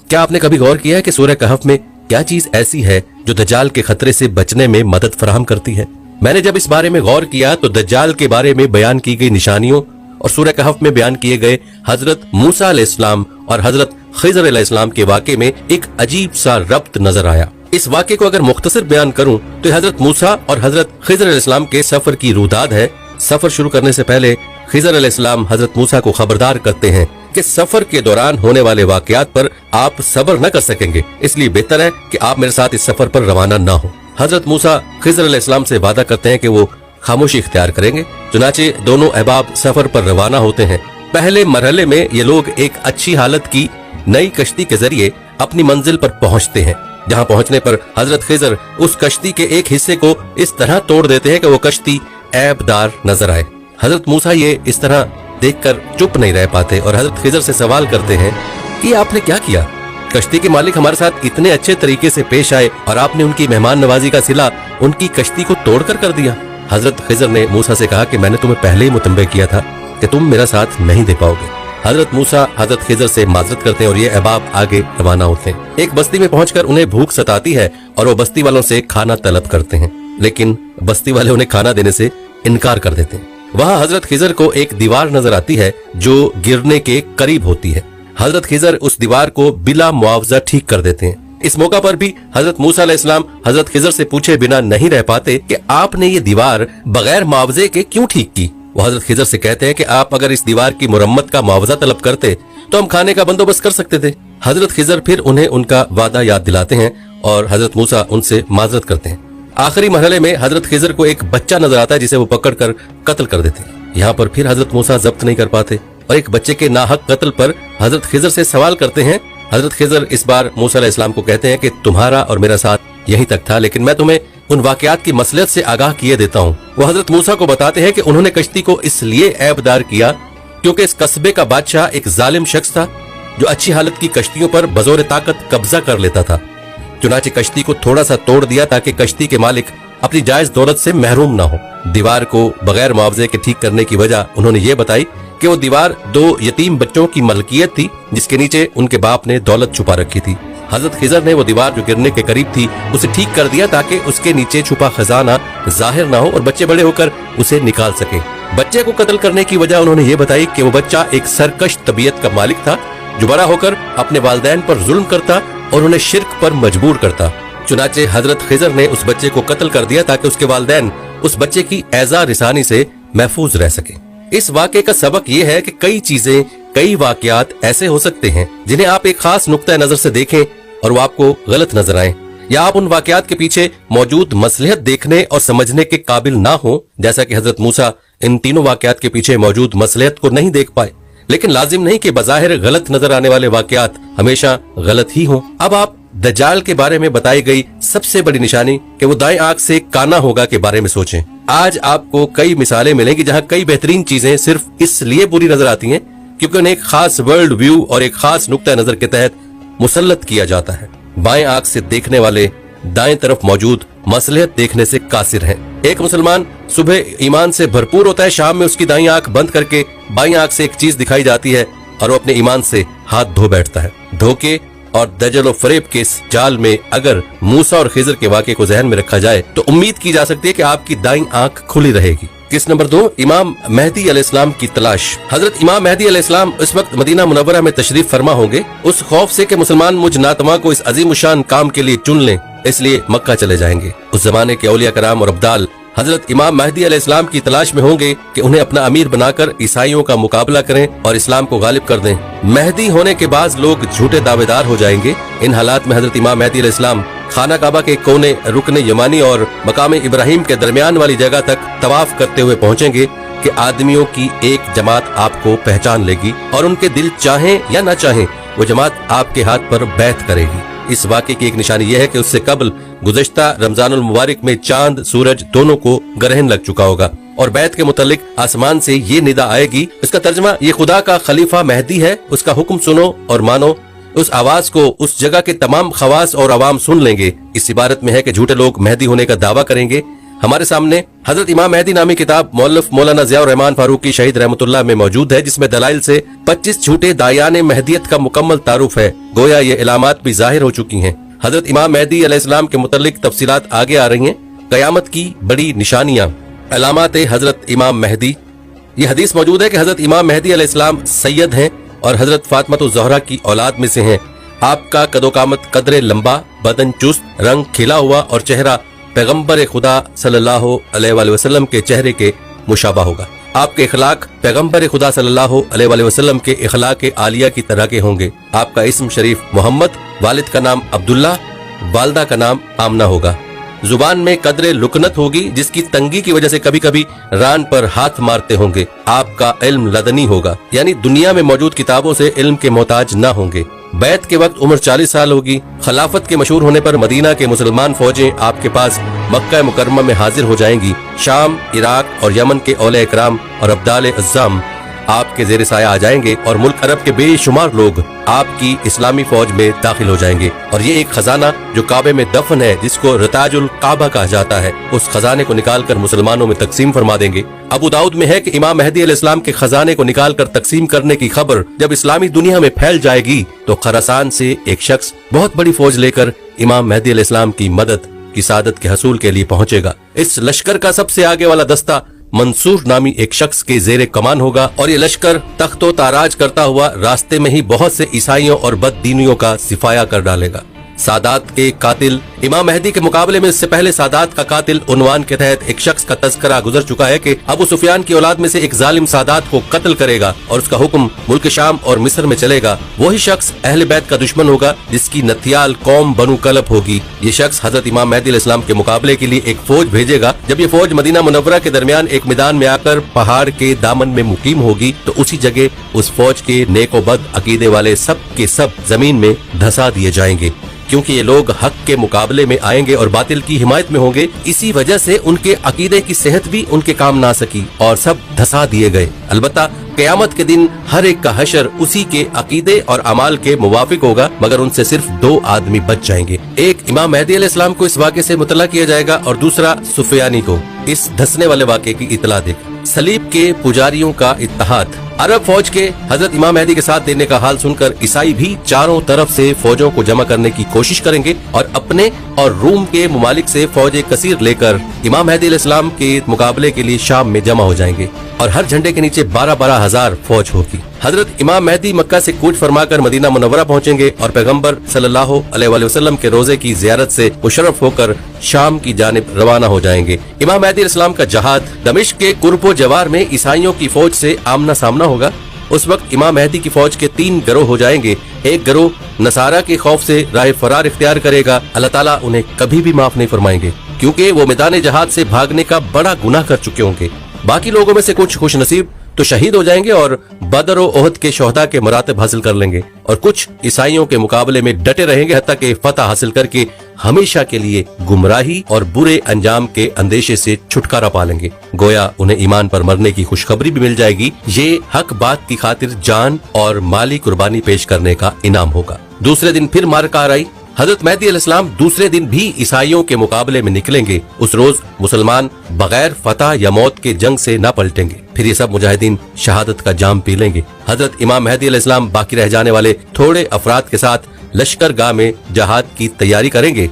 क्या आपने कभी गौर किया है कि सूरह कहफ में क्या चीज ऐसी है जो दज्जाल के खतरे से बचने में मदद फराहम करती है? मैंने जब इस बारे में गौर किया तो दज्जाल के बारे में बयान की गई निशानियों और सूरह कहफ में बयान किए गए हजरत मूसा अलैहिस्सलाम और हजरत खिज़र अलैहिस्सलाम के वाक़े में एक अजीब सा रब्त नजर आया। इस वाक़े को अगर मुख्तसर बयान करूं तो हजरत मूसा और हजरत खिज़र अलैहिस्सलाम के सफर की रुदाद है। सफर शुरू करने से पहले खिज़र अलैहिस्सलाम हजरत मूसा को खबरदार करते हैं कि सफर के दौरान होने वाले वाकयात पर आप सब्र न कर सकेंगे, इसलिए बेहतर है कि आप मेरे साथ इस सफर पर रवाना न हो। हजरत मूसा खिज़र अलैहिस्सलाम से वादा करते हैं कि वो खामोशी इख्तियार करेंगे। चुनाचे दोनों अहबाब सफर पर रवाना होते हैं। पहले मरहले में ये लोग एक अच्छी हालत की नई कश्ती के जरिए अपनी मंजिल पर पहुंचते हैं, जहां पहुंचने पर हजरत खिज़र उस कश्ती के एक हिस्से को इस तरह तोड़ देते हैं कि वो कश्ती ऐबदार नजर आए। हजरत मूसा ये इस तरह देखकर चुप नहीं रह पाते और हजरत खिज़र से सवाल करते हैं कि आपने क्या किया? कश्ती के मालिक हमारे साथ इतने अच्छे तरीके से पेश आए और आपने उनकी मेहमान नवाजी का सिला उनकी कश्ती को तोड़कर कर दिया। हजरत खिज़र ने मूसा से कहा कि मैंने तुम्हें पहले ही मुतंबे किया था कि तुम मेरा साथ नहीं दे पाओगे। हजरत मूसा हजरत खिज़र से माजरत करते हैं और ये अहबाब आगे रवाना होते हैं। एक बस्ती में पहुंचकर उन्हें भूख सताती है और वो बस्ती वालों से खाना तलब करते हैं, लेकिन बस्ती वाले उन्हें खाना देने से इनकार कर देते हैं। वहाँ हजरत खिज़र को एक दीवार नजर आती है जो गिरने के करीब होती है। हजरत खिज़र उस दीवार को बिला मुआवजा ठीक कर देते हैं। इस मौका पर भी हजरत मूसा अलैहिस्सलाम हजरत खिज़र से पूछे बिना नहीं रह पाते कि आपने ये दीवार बगैर मुआवजे के क्यों ठीक की। वो हजरत खिज़र से कहते हैं कि आप अगर इस दीवार की मुरम्मत का मुआवजा तलब करते तो हम खाने का बंदोबस्त कर सकते थे। हजरत खिज़र फिर उन्हें उनका वादा याद दिलाते हैं और हजरत मूसा उनसे माजरत करते हैं। आखिरी मरहले में हजरत खिज़र को एक बच्चा नजर आता है जिसे वो पकड़कर कत्ल कर देते हैं। यहाँ पर फिर हजरत मूसा जब्त नहीं कर पाते और एक बच्चे के नाहक कत्ल पर हजरत खिज़र से सवाल करते हैं। हजरत खिज़र इस बार मूसा अलैहिस्सलाम को कहते हैं कि तुम्हारा और मेरा साथ यहीं तक था, लेकिन मैं तुम्हें उन वाकयात की मसलियत से आगाह किए देता हूँ। वो हजरत मूसा को बताते हैं कि उन्होंने कश्ती को इसलिए ऐबदार किया क्योंकि इस कस्बे का बादशाह एक जालिम शख्स था जो अच्छी हालत की कश्तियों पर बजोर ताकत कब्जा कर लेता था। चुनाचे कश्ती को थोड़ा सा तोड़ दिया ताकि कश्ती के मालिक अपनी जायज दौलत से महरूम ना हो। दीवार को बगैर मुआवजे के ठीक करने की वजह उन्होंने ये बताई कि वो दीवार 2 यतीम बच्चों की मलकियत थी जिसके नीचे उनके बाप ने दौलत छुपा रखी थी। हजरत खिज़र ने वो दीवार जो गिरने के करीब थी उसे ठीक कर दिया ताकि उसके नीचे छुपा खजाना जाहिर ना हो और बच्चे बड़े होकर उसे निकाल सके। बच्चे को कत्ल करने की वजह उन्होंने ये बताई कि वो बच्चा एक सरकश तबीयत का मालिक था जो बड़ा होकर अपने वालिदैन पर जुल्म करता और उन्हें शिर्क पर मजबूर करता। चुनाचे हजरत खिज़र ने उस बच्चे को कत्ल कर दिया ताकि उसके वालिदैन उस बच्चे की एज़ा रिसानी से महफूज रह सके। इस वाक़े का सबक ये है कि कई चीजें, कई वाकयात ऐसे हो सकते हैं जिन्हें आप एक खास नुक्ता नजर से देखें और वो आपको गलत नजर आए, या आप उन वाकयात के पीछे मौजूद मसलहत देखने और समझने के काबिल ना हो, जैसा कि हजरत मूसा इन तीनों वाकयात के पीछे मौजूद मसलहत को नहीं देख पाए। लेकिन लाजिम नहीं कि बज़ाहिर गलत नजर आने वाले वाकयात हमेशा गलत ही हों। अब आप दज्जाल के बारे में बताई गई सबसे बड़ी निशानी कि वो दाएं आंख से काना होगा के बारे में सोचें। आज आपको कई मिसालें मिलेंगी जहां कई बेहतरीन चीजें सिर्फ इसलिए बुरी नजर आती हैं क्योंकि उन्हें एक खास वर्ल्ड व्यू और एक खास नुक्ता नजर के तहत मुसल्लत किया जाता है। बाएं आंख से देखने वाले दाएं तरफ मौजूद मसलहत देखने से कासिर हैं। एक मुसलमान सुबह ईमान से भरपूर होता है, शाम में उसकी दाईं आंख बंद करके बाईं आंख से एक चीज दिखाई जाती है और वो अपने ईमान से हाथ धो बैठता है। धोखे और दजल और फरेब के इस जाल में अगर मूसा और खिज़र के वाक़े को ज़हन में रखा जाए तो उम्मीद की जा सकती है कि आपकी दाईं आंख खुली रहेगी। किस नंबर 2, इमाम मेहदी अलैहिस्सलाम की तलाश। हजरत इमाम मेहदी अलैहिस्सलाम इस वक्त मदीना मुनव्वरा में तशरीफ फरमा होंगे। उस खौफ से कि मुसलमान मुझ नातवा को इस अजीम शान काम के लिए चुन लें, इसलिए मक्का चले जाएंगे। उस जमाने के औलिया कराम और अब्दाल हजरत इमाम मेहदी अलैहिस्सलाम की तलाश में होंगे कि उन्हें अपना अमीर बनाकर ईसाइयों का मुकाबला करें और इस्लाम को गालिब कर दें। मेहदी होने के बाद लोग झूठे दावेदार हो जाएंगे। इन हालात में हजरत इमाम मेहदी अलैहिस्सलाम खाना काबा के कोने रुकने यमानी और मकाम इब्राहिम के दरमियान वाली जगह तक तवाफ करते हुए पहुंचेंगे कि आदमियों की एक जमात आपको पहचान लेगी और उनके दिल चाहें या ना चाहें वो जमात आपके हाथ पर बैत करेगी। इस वाक़े की एक निशानी यह है कि उससे कबल गुज़श्ता रमजानुल मुबारक में चांद सूरज दोनों को ग्रहण लग चुका होगा और बैत के मुतालिक आसमान से ये निदा आएगी। इसका तर्जमा ये खुदा का खलीफा मेहदी है, उसका हुक्म सुनो और मानो। उस आवाज को उस जगह के तमाम खवास और अवाम सुन लेंगे। इस इबारत में है कि झूठे लोग मेहदी होने का दावा करेंगे, हमारे सामने हजरत इमाम मेहदी नामी किताब मौलफ मौलाना ज़ियाउर रहमान फारूकी शहीद रहमतुल्लाह में मौजूद है, जिसमें दलाइल से 25 झूठे दायाने महदियत का मुकम्मल तारुफ है। गोया ये इलामात भी जाहिर हो चुकी हैं। हजरत इमाम मेहदी अलैहिस्सलाम के मुतल्लिक तफसीलात आगे आ रही हैं। कयामत की बड़ी निशानियां, अलामात हजरत इमाम मेहदी। ये हदीस मौजूद है कि हजरत इमाम मेहदी अलैहिस्सलाम सैयद हैं और हजरत फातिमा ज़हरा की औलाद में से हैं। आपका कदोकामत कदरे लंबा, बदन चुस्त, रंग खिला हुआ और चेहरा पैगंबर खुदा सल्लल्लाहु अलैहि वसल्लम के चेहरे के मुशाबा होगा। आपके इखलाक पैगंबर खुदा सल्लल्लाहु अलैहि वसल्लम के इखलाक आलिया की तरह के होंगे। आपका इस्म शरीफ मोहम्मद, वालिद का नाम अब्दुल्ला, वालदा का नाम आमना होगा। जुबान में कदरे लुकनत होगी, जिसकी तंगी की वजह से कभी कभी रान पर हाथ मारते होंगे। आपका इल्म लदनी होगा, यानी दुनिया में मौजूद किताबों से इल्म के मोहताज न होंगे। बैत के वक्त उम्र 40 साल होगी। खिलाफत के मशहूर होने पर मदीना के मुसलमान फौजें आपके पास मक्का मुकर्रमा में हाजिर हो जाएंगी। शाम, इराक और यमन के औले इकराम और अब्दाल अज़्ज़ाम आपके ज़ेर साया आ जाएंगे और मुल्क अरब के बेशुमार लोग आपकी इस्लामी फौज में दाखिल हो जाएंगे। और ये एक खजाना जो काबे में दफन है, जिसको रताजुल काबा कहा जाता है, उस खजाने को निकाल कर मुसलमानों में तकसीम फरमा देंगे। अबू दाऊद में है कि इमाम मेहदी अलैहिस्सलाम के खजाने को निकाल कर तकसीम करने की खबर जब इस्लामी दुनिया में फैल जाएगी तो खरासान से एक शख्स बहुत बड़ी फौज लेकर इमाम मेहदी अलैहिस्सलाम की मदद की सादत के हसूल के लिए पहुंचेगा। इस लश्कर का सबसे आगे वाला दस्ता मंसूर नामी एक शख्स के जेरे कमान होगा और ये लश्कर तख्तो ताराज करता हुआ रास्ते में ही बहुत से ईसाइयों और बददीनियों का सिफाया कर डालेगा। सादात के कातिल इमाम मेहदी के मुकाबले में इससे पहले सादात का कातिल उन्वान के तहत एक शख्स का तस्करा गुजर चुका है कि अबू सुफियान की औलाद में से एक जालिम सादात को कत्ल करेगा और उसका हुक्म मुल्क शाम और मिस्र में चलेगा। वही शख्स अहले बैत का दुश्मन होगा, जिसकी नथियाल कौम बनु कलब होगी। ये शख्स हजरत इमाम मेहदी अलैहिस्सलाम के मुकाबले के लिए एक फौज भेजेगा। जब ये फौज मदीना मुनव्वरा के दरमियान एक मैदान में आकर पहाड़ के दामन में मुकीम होगी तो उसी जगह उस फौज के नेको बद अकीदे वाले सब के सब जमीन में धंसा दिए जाएंगे, क्योंकि ये लोग हक के मुकाबले में आएंगे और बातिल की हिमायत में होंगे। इसी वजह से उनके अकीदे की सेहत भी उनके काम ना सकी और सब धंसा दिए गए। अलबत्ता क़यामत के दिन हर एक का हशर उसी के अकीदे और अमाल के मुवाफिक होगा, मगर उनसे सिर्फ 2 आदमी बच जाएंगे। एक इमाम मेहदी अलैहिस्सलाम को इस वाक़े से मुतला किया जाएगा और दूसरा सुफियानी को इस धंसने वाले वाक़े की इतला देगा। सलीब के पुजारियों का इत्तेहाद। अरब फौज के हजरत इमाम मेहदी के साथ देने का हाल सुनकर ईसाई भी चारों तरफ से फौजों को जमा करने की कोशिश करेंगे और अपने और रूम के मुमालिक से फौजें कसीर लेकर इमाम मेहदी अलैहिस्सलाम के मुकाबले के लिए शाम में जमा हो जाएंगे और हर झंडे के नीचे 12-12 हजार फौज होगी। हजरत इमाम मेहदी मक्का से कूच फरमाकर मदीना मुनव्वरा पहुंचेंगे और पैगंबर सल्लल्लाहु अलैहि वसल्लम के रोजे की ज़ियारत से मुशर्रफ होकर शाम की जानिब रवाना हो जाएंगे। इमाम मेहदी अलैहिस्सलाम का जहाद दमिश्क के कुर्बो जवार में ईसाइयों की फौज से आमना सामना होगा। उस वक्त इमाम मेहदी की फौज के 3 गिरोह हो जाएंगे। एक गिरोह नसारा के खौफ से राह फरार इख्तियार करेगा। अल्लाह ताला उन्हें कभी भी माफ नहीं फरमाएंगे, क्योंकि वो मैदान जहाद से भागने का बड़ा गुनाह कर चुके होंगे। बाकी लोगों में से कुछ खुश नसीब तो शहीद हो जाएंगे और बदर और ओहद के शोहदा के मरातब हासिल कर लेंगे और कुछ ईसाइयों के मुकाबले में डटे रहेंगे हत्ता के फतह हासिल करके हमेशा के लिए गुमराही और बुरे अंजाम के अंदेशे से छुटकारा पा लेंगे। गोया उन्हें ईमान पर मरने की खुशखबरी भी मिल जाएगी। ये हक बात की खातिर जान और माली कुर्बानी पेश करने का इनाम होगा। दूसरे दिन फिर मारका आई। हजरत मेहदी अलैहिस्सलाम दूसरे दिन भी ईसाइयों के मुकाबले में निकलेंगे। उस रोज मुसलमान बगैर फतह या मौत के जंग से न पलटेंगे। फिर ये सब मुजाहिदीन शहादत का जाम पी लेंगे। हजरत इमाम मेहदी अलैहिस्सलाम बाकी रह जाने वाले थोड़े अफराद के साथ लश्करगाह में जहाद की तैयारी करेंगे।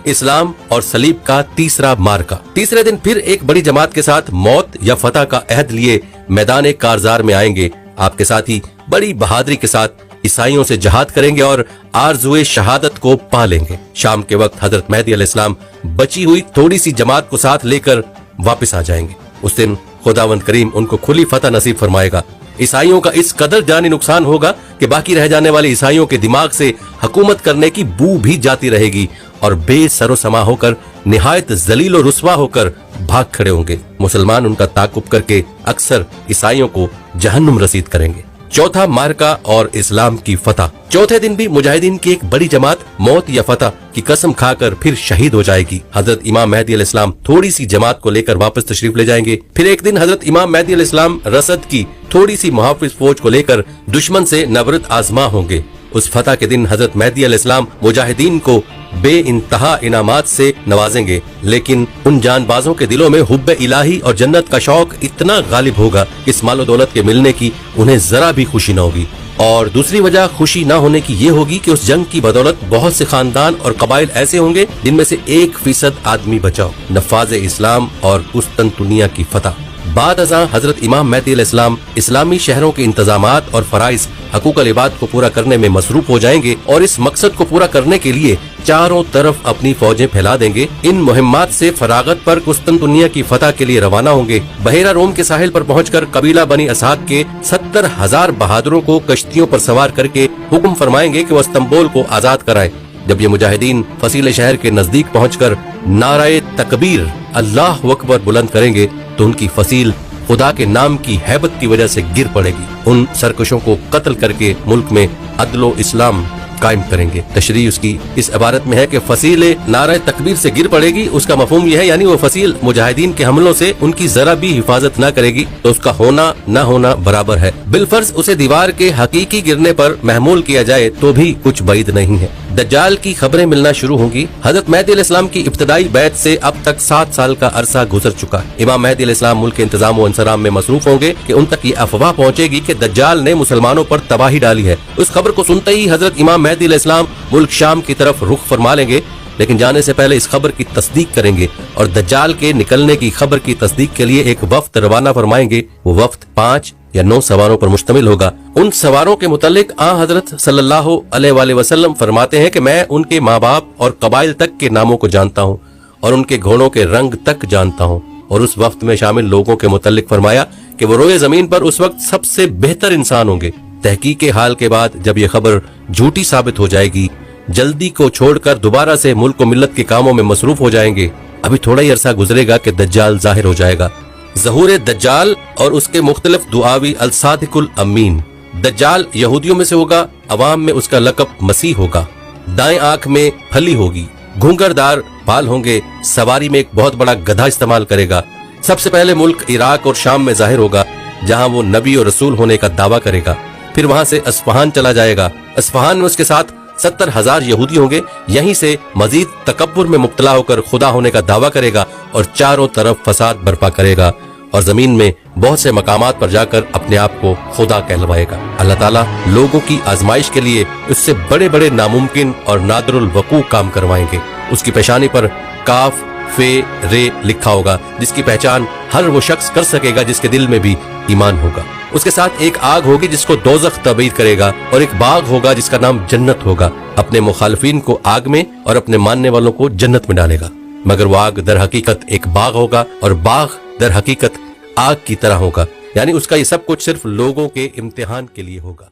इस्लाम और सलीब का तीसरा मार्का। तीसरे दिन फिर एक बड़ी जमात के साथ मौत या फतह का अहद लिए मैदान कारजार में आएंगे। आपके साथ ही बड़ी बहादुरी के साथ ईसाइयों से जहाद करेंगे और आरज़ुए शहादत को पा लेंगे। शाम के वक्त हजरत मेहदी अलैहिस्सलाम बची हुई थोड़ी सी जमात को साथ लेकर वापस आ जाएंगे। उस दिन खुदावंद करीम उनको खुली फतह नसीब फरमाएगा। ईसाइयों का इस कदर जानी नुकसान होगा कि बाकी रह जाने वाले ईसाइयों के दिमाग से हुकूमत करने की बू भी जाती रहेगी और बेसरो समा होकर निहायत जलील और रुस्वा होकर भाग खड़े होंगे। मुसलमान उनका ताकुब करके अक्सर ईसाइयों को जहन्नुम रसीद करेंगे। चौथा मार्का और इस्लाम की फतह। चौथे दिन भी मुजाहिदीन की एक बड़ी जमात मौत या फतह की कसम खाकर फिर शहीद हो जाएगी। हजरत इमाम मेहदी अलैहिस्सलाम थोड़ी सी जमात को लेकर वापस तशरीफ ले जाएंगे। फिर एक दिन हजरत इमाम मेहदी अलैहिस्सलाम रसद की थोड़ी सी मुहाफिज फौज को लेकर दुश्मन से नबरत आजमा होंगे। उस फतह के दिन हजरत मेहदी अलैहिस्सलाम मुजाहिदीन को बे इंतहा इनामात से नवाजेंगे, लेकिन उन जानबाजों के दिलों में हुब्बे इलाही और जन्नत का शौक इतना गालिब होगा कि इस मालो दौलत के मिलने की उन्हें जरा भी खुशी न होगी। और दूसरी वजह खुशी ना होने की ये होगी कि उस जंग की बदौलत बहुत से खानदान और कबाइल ऐसे होंगे जिनमें से 1% आदमी बचा हो। नफाज इस्लाम और कुस्तंतुनिया की फतह। बाद अज़ां हजरत इमाम मेहदी अलैहिस्सलाम इस्लामी शहरों के इंतजामात और फराइज हकूक़ुल इबाद को पूरा करने में मसरूफ हो जाएंगे और इस मकसद को पूरा करने के लिए चारों तरफ अपनी फौजें फैला देंगे। इन मुहिम्मात से फरागत पर कुस्तंतुनिया की फतह के लिए रवाना होंगे। बहेरा रोम के साहिल पर पहुंचकर कबीला बनी असाद के 70,000 बहादुरों को कश्तियों पर सवार करके हुक्म फरमाएंगे कि वो इस्तांबुल को आजाद कराएं। जब ये मुजाहिदीन फसीले शहर के नजदीक पहुंचकर नाराए तकबीर अल्लाह अकबर बुलंद करेंगे तो उनकी फसील खुदा के नाम की हैबत की वजह से गिर पड़ेगी। उन सरकशों को कत्ल करके मुल्क में अदलो इस्लाम कायम करेंगे। तशरीह उसकी इस इबारत में है कि फसील नारे तकबीर से गिर पड़ेगी। उसका मफहूम यह है यानी वो फसील मुजाहिदीन के हमलों से उनकी जरा भी हिफाजत न करेगी तो उसका होना न होना बराबर है। बिलफर्ज उसे दीवार के हकीकी गिरने पर महमूल किया जाए तो भी कुछ बैद नहीं है। दज्जाल की खबरें मिलना शुरू होंगी। हजरत मेहदी अलैहिस्सलाम की इब्तदाई बैत से अब तक 7 साल का अरसा गुजर चुका है। इमाम मेहदी अलैहिस्सलाम मुल्क के इंतजाम व इंसराम में मसरूफ होंगे कि उन तक ये अफवाह पहुंचेगी कि दज्जाल ने मुसलमानों पर तबाही डाली है। उस खबर को सुनते ही हजरत इमाम मेहदी अलैहिस्सलाम मुल्क शाम की तरफ रुख फरमा लेंगे, लेकिन जाने से पहले इस खबर की तस्दीक करेंगे और दज्जाल के निकलने की खबर की तस्दीक के लिए एक वफ्द रवाना फरमाएंगे। वो वफ्द 5 या 9 सवारों पर मुश्तमिल होगा। उन सवारों के मुतालिक हजरत सल्लल्लाहु अलैहि वसल्लम फरमाते हैं कि मैं उनके माँ बाप और कबाइल तक के नामों को जानता हूँ और उनके घोड़ों के रंग तक जानता हूँ। और उस वफ्द में शामिल लोगों के मुतालिक फरमाया कि वो रोए जमीन पर उस वक्त सबसे बेहतर इंसान होंगे। तहकीक हाल के बाद जब ये खबर झूठी साबित हो जाएगी, जल्दी को छोड़कर दोबारा से मुल्क व मिल्लत के कामों में मसरूफ हो जाएंगे। अभी थोड़ा ही अरसा गुजरेगा कि दज्जाल जाहिर हो जाएगा। ज़हूर दज्जाल और उसके मुख्तलिफ दुआवी अल-सादिकुल अमीन। दज्जाल यहूदियों में से होगा, अवाम में उसका लक़ब मसीह होगा। दाएं आंख में फली होगी, घूंघरदार बाल होंगे, सवारी में एक बहुत बड़ा गधा इस्तेमाल करेगा। सबसे पहले मुल्क इराक और शाम में जाहिर होगा जहां वो नबी और रसूल होने का दावा करेगा। फिर वहां से अस्फहान चला जाएगा। अस्फहान में उसके साथ 70,000 यहूदी होंगे। यहीं से मजीद तकब्बुर में मुब्तला होकर खुदा होने का दावा करेगा और चारों तरफ फसाद बर्पा करेगा और जमीन में बहुत से मकामात पर जाकर अपने आप को खुदा कहलवाएगा। अल्लाह ताला लोगों की आजमाइश के लिए उससे बड़े बड़े नामुमकिन और नादरुल वकू काम करवाएंगे। उसकी पेशानी पर काफ फे रे लिखा होगा, जिसकी पहचान हर वो शख्स कर सकेगा जिसके दिल में भी ईमान होगा। उसके साथ एक आग होगी जिसको दोज़ख तबीर करेगा और एक बाग होगा जिसका नाम जन्नत होगा। अपने मुखालिफिन को आग में और अपने मानने वालों को जन्नत में डालेगा। मगर वो आग दर हकीकत एक बाग होगा और बाग दर हकीकत आग की तरह होगा। यानी उसका ये सब कुछ सिर्फ लोगों के इम्तिहान के लिए होगा।